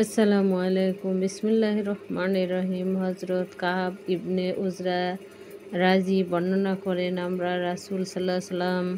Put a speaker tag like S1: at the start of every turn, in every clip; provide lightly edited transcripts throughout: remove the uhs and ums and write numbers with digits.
S1: আসসালামু আলাইকুম বিসমিল্লাহির রহমানির রহিম। হজরত কাব ইবনে উজরা রাজি বর্ণনা করেন, আমরা রাসূল সাল্লাল্লাহু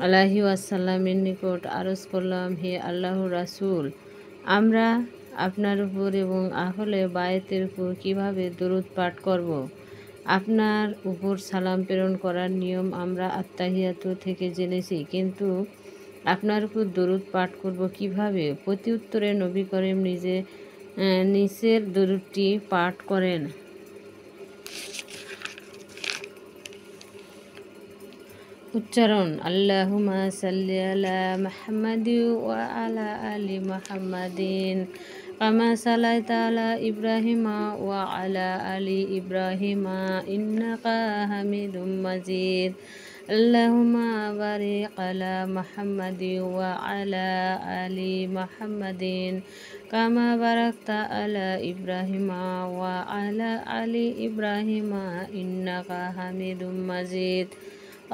S1: আলাইহি ওয়াসাল্লামের নিকট আরজ করলাম, হে আল্লাহর রাসূল, আমরা আপনার উপর এবং আহলে বায়তের উপর কিভাবে দরুদ পাঠ করব। আপনার উপর সালাম প্রেরণ করার নিয়ম আমরা আত্তাহিয়াতু থেকে জেনেছি, কিন্তু আপনার উপর দরুদ পাঠ করব কিভাবে? প্রতি উত্তরে নবী করিম নিচের দরুদটি পাঠ করেন। উচ্চারণ: আল্লাহুম্মা সাল্লি আলা মুহাম্মাদি ওয়া আলা আলি মুহাম্মাদিন কামা সাল্লাইতা আলা ইব্রাহিমা ওয়া আলা আলি ইব্রাহিমা ইন্নাকা হামিদুম মাজিদ। আল্লাহুম্মা বারিক আলা মুহাম্মাদি ওয়া আলা আলি মুহাম্মাদিন কামা বারাকতা আলা ইব্রাহিমা ওয়া আলা আলি ইব্রাহিমা ইন্নাকা হামিদুম মাজিদ।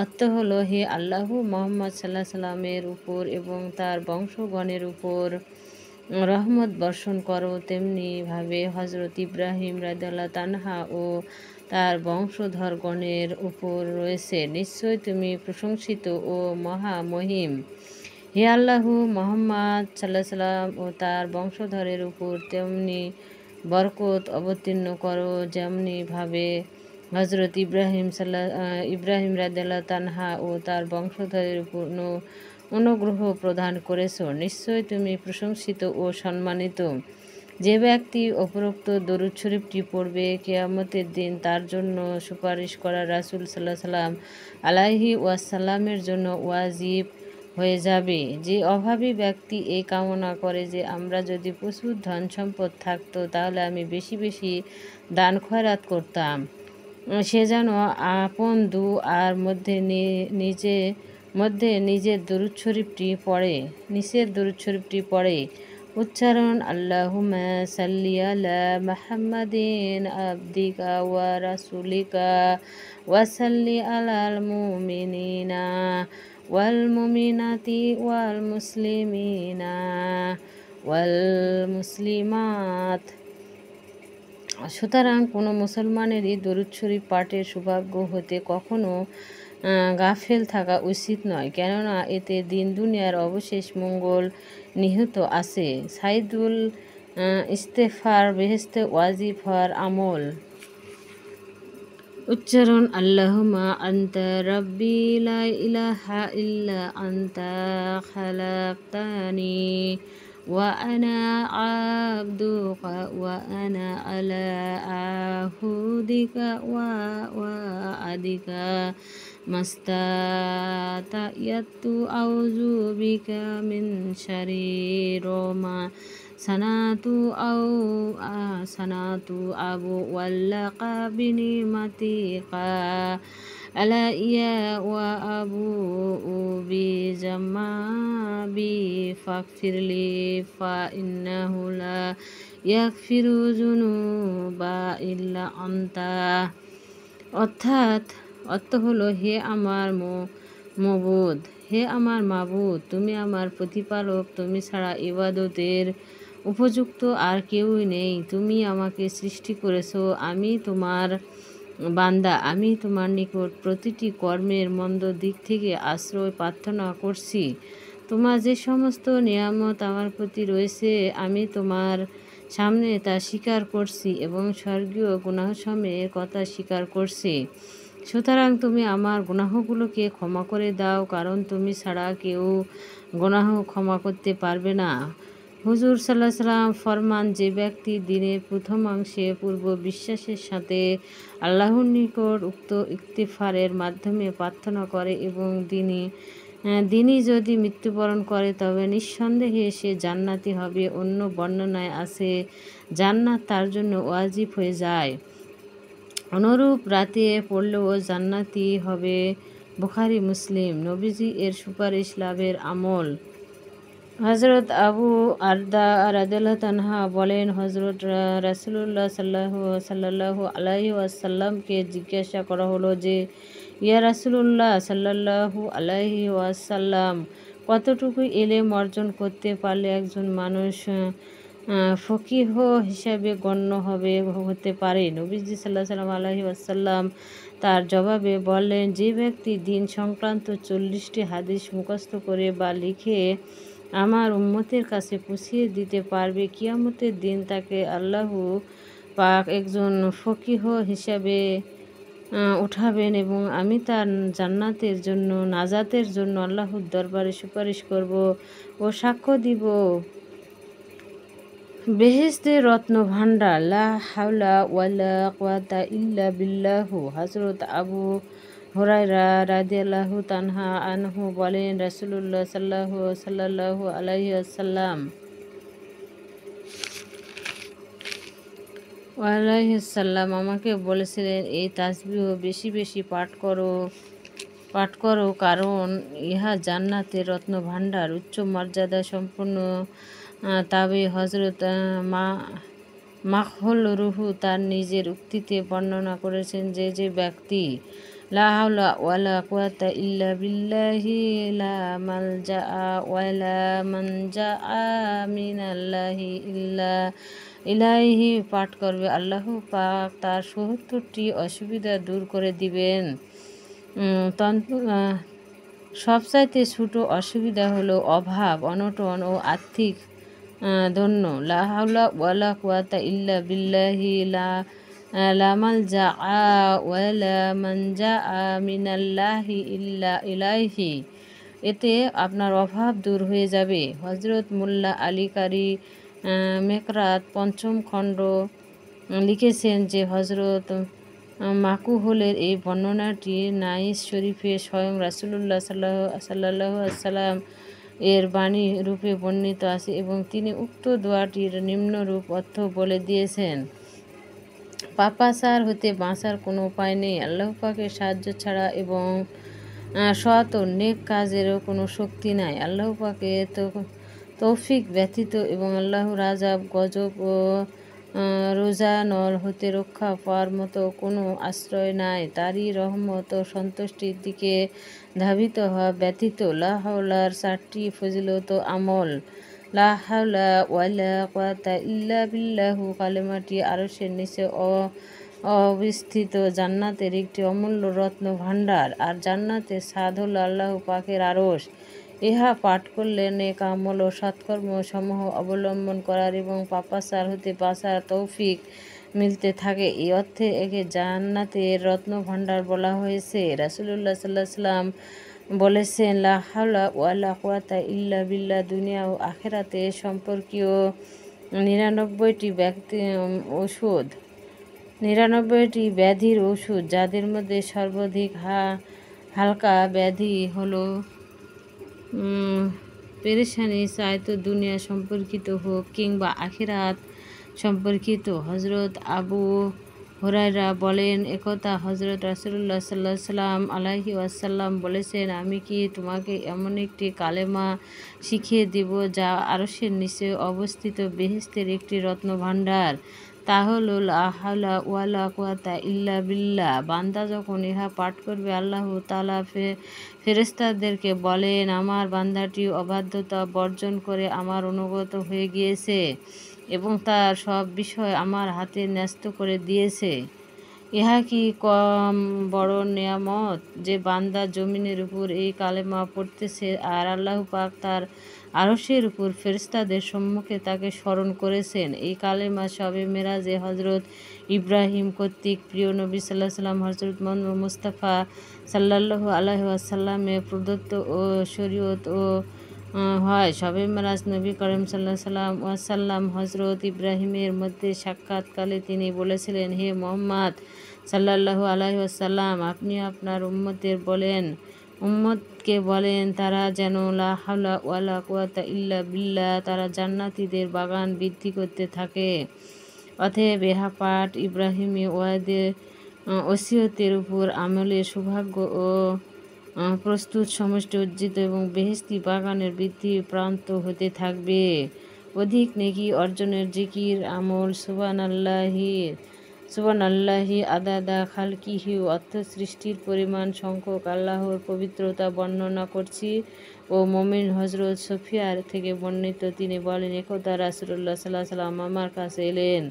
S1: অর্থ হলো, হে আল্লাহ, মুহাম্মদ সাল্লাল্লাহু আলাইহি সাল্লামের উপর এবং তার বংশগণের উপর রহমত বর্ষণ করো। তেমনিভাবে হযরত ইব্রাহিম রাদিয়াল্লাহু তাআলা ও তার বংশধরগণের উপর রয়েছে। নিশ্চয় তুমি প্রশংসিত ও মহামহিম। হে আল্লাহ, মুহাম্মদ সাল্লাল্লাহু আলাইহি সাল্লাম ও তার বংশধরের উপর তেমনি বরকত অবতীর্ণ করো, যেমনিভাবে হযরত ইব্রাহিম রাদিয়াল্লাহু তাআলা ও তার বংশধরের উপর অনুগ্রহ প্রদান করেছ। নিশ্চয় তুমি প্রশংসিত ও সম্মানিত। যে ব্যক্তি উপরোক্ত দরুদ শরীফটি পড়বে, কিয়ামতের দিন তার জন্য সুপারিশ করা রাসূল সাল্লাল্লাহু আলাইহি ওয়াসাল্লামের জন্য ওয়াজিব হয়ে যাবে। যে অভাবী ব্যক্তি এই কামনা করে যে আমরা যদি প্রচুর ধন সম্পদ থাকতো তাহলে আমি বেশি বেশি দান খয়রাত করতাম, সে যেন আপন দুআর মধ্যে নিজের দরুদ শরীফটি পড়ে। উচ্চারণ: আল্লাহুম্মা সাল্লি আলা মুহাম্মাদিন আবদিকা ওয়া রাসূলিকা ওয়া সাল্লি আলাল মুমিনিনা ওয়াল মুমিনাতি ওয়াল মুসলিমিনা ওয়াল মুসলিমাত। সুতরাং কোনো মুসলমানেরই দরুদ শরীফ পাঠের সৌভাগ্য হতে কখনো গাফেল থাকা উচিত নয়, কেননা এতে দিন দুনিয়ার অবশেষ মঙ্গল নিহিত আছে। সাইদুল ইস্তেগফার বেহেশতে ওয়াজিব হওয়ার আমল। উচ্চারণ: আল্লাহুম্মা আনতা রাব্বি লা ইলাহা ইল্লা আনতা খালাকতানি ওয়া আনা আবদুকা ওয়া আনা আলা আহুদিকা ওয়া ওয়াদিকা মাস্তাতা'য়াতু আউযু বিকা মিন শাররি মা সানাতু আবু ওয়াল্লাকা বিনিমাতিকা আলাইয়া ওয়া আবু বি জামাবি ফাগফিরলি ফা ইন্নাহু লা ইয়াগফিরু যুনুবা ইল্লা আনতা। অর্থ হলো, হে আমার মাবুদ, তুমি আমার প্রতিপালক, তুমি ছাড়া ইবাদতের উপযুক্ত আর কেউই নেই। তুমি আমাকে সৃষ্টি করেছ, আমি তোমার বান্দা। আমি তোমার নিকট প্রতিটি কর্মের মন্দ দিক থেকে আশ্রয় প্রার্থনা করছি। তোমার যে সমস্ত নিয়ামত আমার প্রতি রয়েছে, আমি তোমার সামনে তা স্বীকার করছি এবং স্বর্গীয় গুনাহসমূহের কথা স্বীকার করছি। সুতরাং তুমি আমার গুনাহগুলোকে ক্ষমা করে দাও, কারণ তুমি ছাড়া কেউ গুনাহ ক্ষমা করতে পারবে না। হুজুর সাল্লাল্লাহু আলাইহি ওয়াসাল্লাম ফরমান, যে ব্যক্তি দিনের প্রথমাংশে পূর্ব বিশ্বাসের সাথে আল্লাহর নিকট উক্ত ইস্তিগফারের মাধ্যমে প্রার্থনা করে এবং দিনই যদি মৃত্যুবরণ করে তবে নিঃসন্দেহে সে জান্নাতি হবে। অন্য বর্ণনায় আছে, জান্নাত তার জন্য ওয়াজিব হয়ে যায়। অনুরূপ রাতে পড়লেও জান্নাতি হবে। বুখারী মুসলিম। নবীজি এর সুপারিশ লাভের আমল। হযরত আবু আরদা রাদিয়াল্লাহু তাআলা বলেন, হযরত রাসূলুল্লাহ সাল্লাল্লাহু আলাইহি ওয়াসাল্লামকে জিজ্ঞাসা করা হলো যে, ইয়া রাসূলুল্লাহ সাল্লাল্লাহু আলাইহি ওয়াসাল্লাম, কতটুকু ইলম অর্জন করতে পারলে একজন মানুষ ফকিহ হিসাবে গণ্য হতে পারে। নবীজি সাল্লাল্লাহু আলাইহি ওয়াসাল্লাম তার জবাবে বললেন, যে ব্যক্তি দিন সংক্রান্ত 40টি হাদিস মুখস্থ করে বা লিখে আমার উম্মতের কাছে পৌঁছিয়ে দিতে পারবে, কিয়ামতের দিন তাকে আল্লাহ পাক একজন ফকিহ হিসাবে উঠাবেন এবং আমি তার জান্নাতের জন্য, নাজাতের জন্য আল্লাহর দরবারে সুপারিশ করব ও সাক্ষ্য দিব বেহেশতের রত্ন ভাণ্ডার। লা হাওলা ওয়ালা কুওয়াতা ইল্লা বিল্লাহু। হযরত আবু হুরায়রা রাদিয়াল্লাহু তাআলা আনহু বলেন, রাসূলুল্লাহ সাল্লাল্লাহু আলাইহি ওয়াসাল্লাম আমাকে বলেছিলেন, এই তাসবিহ বেশি বেশি পাঠ করো, কারণ ইহা জান্নাতের রত্ন ভাণ্ডার, উচ্চ মর্যাদা সম্পন্ন। তবে হযরত মাখহুল রুহু তার নিজের উক্তিতে বর্ণনা করেছেন যে, যে ব্যক্তি লা হাওলা ওয়ালা কুওয়াতা ইল্লা বিল্লাহি লা মালজাআ ওয়ালা মানজাআ মিনাল্লাহি ইল্লা ইলাইহি পাঠ করবে, আল্লাহ পাক তার ৭০টি অসুবিধা দূর করে দিবেন। সবচাইতে ছোট অসুবিধা হলো অভাব, অনটন ও আর্থিক দন্য। লা হাওলা ওয়ালা কুওয়াতা ইল্লা বিল্লাহি লা মালজাআ ওয়ালা মানজাআ মিনাল্লাহি ইল্লা ইলাইহি, এতে আপনার অভাব দূর হয়ে যাবে। হযরত মোল্লা আলী কারি মেকরাত ৫ম খণ্ড লিখেছেন যে, হযরত মাকুহুলের এই বর্ণনাটি নাইস শরীফে স্বয়ং রাসূলুল্লাহ সাল্লাল্লাহু আলাইহি ওয়াসাল্লাম এর বাণী রূপে বর্ণিত আছে এবং তিনি উক্ত দোয়াটির নিম্নরূপ অর্থ বলে দিয়েছেন। পাপাচার হতে বাঁচার কোনো উপায় নেই আল্লাহ পাকের সাহায্য ছাড়া এবং সৎ ও নেক কাজেরও কোনো শক্তি নাই আল্লাহ পাকের তৌফিক ব্যতীত এবং আল্লাহর আযাব, গজব ও রোজানল হতে রক্ষা পাওয়ার মতো কোনো আশ্রয় নাই। তারই রহমত ও সন্তুষ্টির দিকে ধাবিত হওয়া ব্যতীত। লা হাওলার 4টি ফজিলত আমল। লা হাওলা ওয়ালা কুওয়াতা ইল্লা বিল্লাহু কালেমাটি আরশের নিচে অবস্থিত জান্নাতের একটি অমূল্য রত্ন ভাণ্ডার, আর জান্নাতের ছাদ হল আল্লাহ পাকের আরশ। ইহা পাঠ করলে নেক আমল ও সৎকর্ম সমূহ অবলম্বন করার এবং পাপাচার হতে বাঁচার তৌফিক মিলতে থাকে। এই অর্থে একে জান্নাতের রত্ন ভাণ্ডার বলা হয়েছে। রাসূলুল্লাহ সাল্লাল্লাহু আলাইহি ওয়াসাল্লাম বলেছেন, লা হাওলা ওয়ালা কুওয়াতা ইল্লা বিল্লাহ দুনিয়া ও আখিরাতে সম্পর্কীয় 99টি ব্যাধির ঔষধ, যাদের মধ্যে সর্বাধিক হালকা ব্যাধি হলো পেরেশানি, চায় তো দুনিয়া সম্পর্কিত হোক কিংবা আখিরাত সম্পর্কিত। হযরত আবু হুরায়রা বলেন, একদা হযরত রাসূলুল্লাহ সাল্লাল্লাহু আলাইহি ওয়াসাল্লাম বলেছেন, আমি কি তোমাকে এমন একটি কালেমা শিখিয়ে দিব যা আরশের নিচে অবস্থিত বেহেশতের একটি রত্ন ভাণ্ডার? তা হলো লা হাওলা ওয়ালা কুওয়াতা ইল্লা বিল্লাহ। বান্দা যখন ইহা পাঠ করবে, আল্লাহ তাআলা ফেরেশতাদেরকে বলেন, আমার বান্দাটি অবাধ্যতা বর্জন করে আমার অনুগত হয়ে গিয়েছে এবং তার সব বিষয় আমার হাতে ন্যস্ত করে দিয়েছে। ইহা কি কম বড় নেয়ামত যে বান্দা জমিনের উপর এই কালেমা পড়তেছে আর আল্লাহ পাক তার আরশের উপর ফেরেশতাদের সম্মুখে তাকে স্মরণ করেছেন। এই কালেমা শবে মেরাজে হযরত ইব্রাহিম কর্তৃক প্রিয় নবী সাল্লাল্লাহু আলাইহি ওয়াসাল্লাম হযরত মুহাম্মদ মুস্তাফা সাল্লাল্লাহু আলাইহি ওয়াসাল্লামের প্রদত্ত ও শরীয়ত ও হয়। শবে মেরাজ নবী করিম সাল্লাল্লাহু আলাইহি ওয়াসাল্লাম হযরত ইব্রাহিমের মধ্যে সাক্ষাৎকালে তিনি বলেছিলেন, হে মুহাম্মদ সাল্লাল্লাহু আলাইহি ওয়াসাল্লাম, আপনি আপনার উম্মতকে বলেন তারা যেন লা হাওলা ওয়ালা কুওয়াতা ইল্লা বিল্লাহ, তারা জান্নাতীদের বাগান বৃদ্ধি করতে থাকে। অতএব ইহা পাঠ ইব্রাহিমী ওসিয়তের উপর আমলের সৌভাগ্য ও প্রস্তুত সমষ্টি অর্জিত এবং বেহেশতি বাগানের বৃদ্ধি প্রান্ত হতে থাকবে। অধিক নেকি অর্জনের জিকির আমল। সুবহানাল্লাহি সুবহানাল্লাহি আদাদা খালকিহি, অর্থ সৃষ্টির পরিমাণ সংখ্যক আল্লাহর পবিত্রতা বর্ণনা করছি। ও মুমিন হজরত সফিয়ার থেকে বর্ণিত, তিনি বলেন, একদা রাসূলুল্লাহ সাল্লাল্লাহু আলাইহি ওয়াসাল্লাম আমার কাছে এলেন।